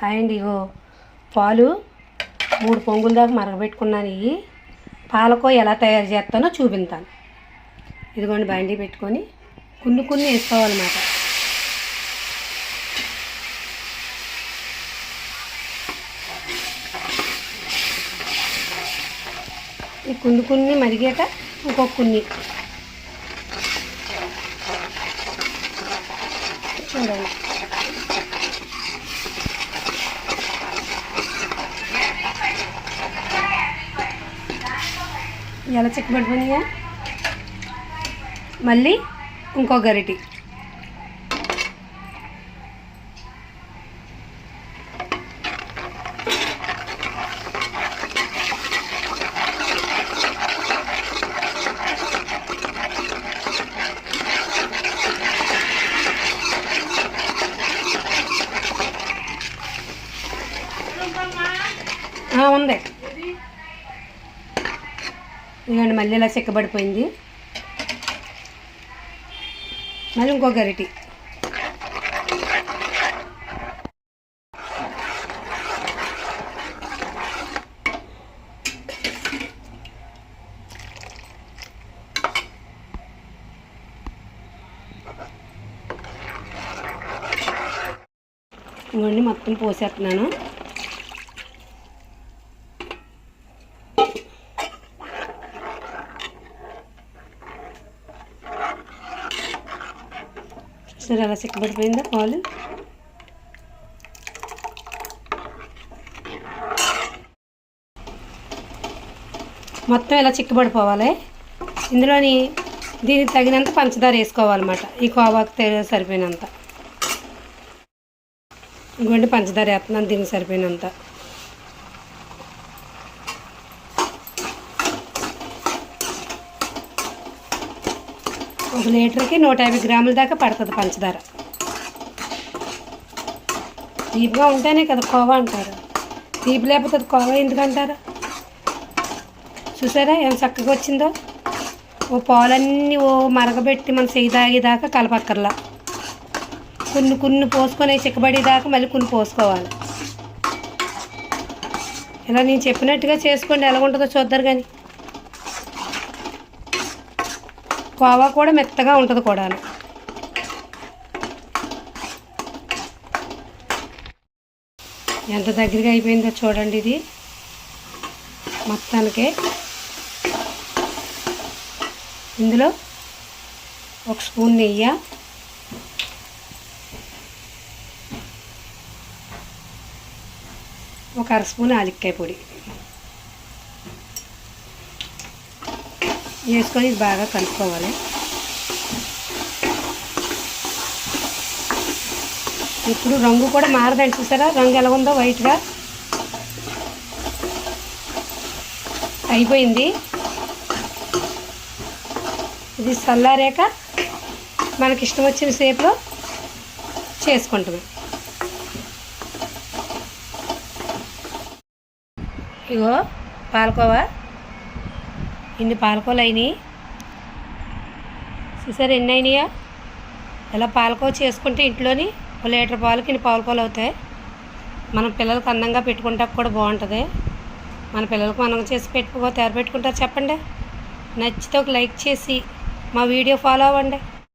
Hi అండి. ఇగో పాలు 3 పొంగుల దాకా మరగబెట్టుకున్నాను. ఇవి పాలకో ఎలా తయారు చేస్తానో చూపిస్తాను. ఇదిగోండి బండి పెట్టుకొని కొన్ని వేసుకోవాలన్నమాట. ఈ కొన్ని మరిగాక ఇంకొక కొన్ని చూడండి. ఎలా చిక్కబడిపోయినాయా. మళ్ళీ ఇంకో గరిటి ఉంది. ఇదిగోండి మళ్ళీ ఇలా చిక్కబడిపోయింది. మళ్ళీ ఇంకో గరిటి ఇవన్నీ మొత్తం పోసేస్తున్నాను. సరే అలా చిక్కబడిపోయిందా పాలు. మొత్తం ఇలా చిక్కబడిపోవాలి. ఇందులోని దీనికి తగినంత పంచదార వేసుకోవాలన్నమాట. ఈ కోవాకు సరిపోయినంత. ఇంకోటి పంచదార వేస్తున్నాను దీనికి సరిపోయినంత. ఒక లీటర్కి 150 గ్రాముల దాకా పడుతుంది పంచదార. తీపిగా ఉంటేనే కదా కోవా అంటారు. తీపి లేకపోతే కోవా ఎందుకంటారు. చూసారా ఏం చక్కగా వచ్చిందో. ఓ పాలన్నీ మరగబెట్టి మనం చెయ్యి తాగేదాకా కలపక్కర్లా. కొన్ని పోసుకొని చిక్కబడేదాకా మళ్ళీ కొన్ని పోసుకోవాలి. ఇలా నేను చెప్పినట్టుగా చేసుకోండి. ఎలా ఉంటుందో చూద్దరు. కానీ కోవా కూడా మెత్తగా ఉంటుంది కూడా. ఎంత దగ్గరగా అయిపోయిందో చూడండి. ఇది మొత్తానికి ఇందులో 1 స్పూన్ నెయ్యి, ఒక 1/2 స్పూన్ యాలక్కాయ పొడి వేసుకొని బాగా కలుపుకోవాలి. ఇప్పుడు రంగు కూడా మారదండి. చూసారా రంగు ఎలా ఉందో వైట్గా అయిపోయింది. ఇది చల్లారాక మనకి ఇష్టం వచ్చిన షేప్లో చేసుకుంటాము. ఇగో పాలకోవా ఇన్ని పాలకోవలు అయినాయి. చూసారు ఎన్ని అయినాయా. ఇలా పాలకోవ చేసుకుంటే ఇంట్లోని 1 లీటర్ పాలకి ఇన్ని పాలకోవలు అవుతాయి. మనం పిల్లలకు అందంగా పెట్టుకుంటా కూడా బాగుంటుంది. మన పిల్లలకు మనం చేసి తయారు పెట్టుకుంటారు చెప్పండి. నచ్చితే ఒక లైక్ చేసి మా వీడియో ఫాలో అవ్వండి.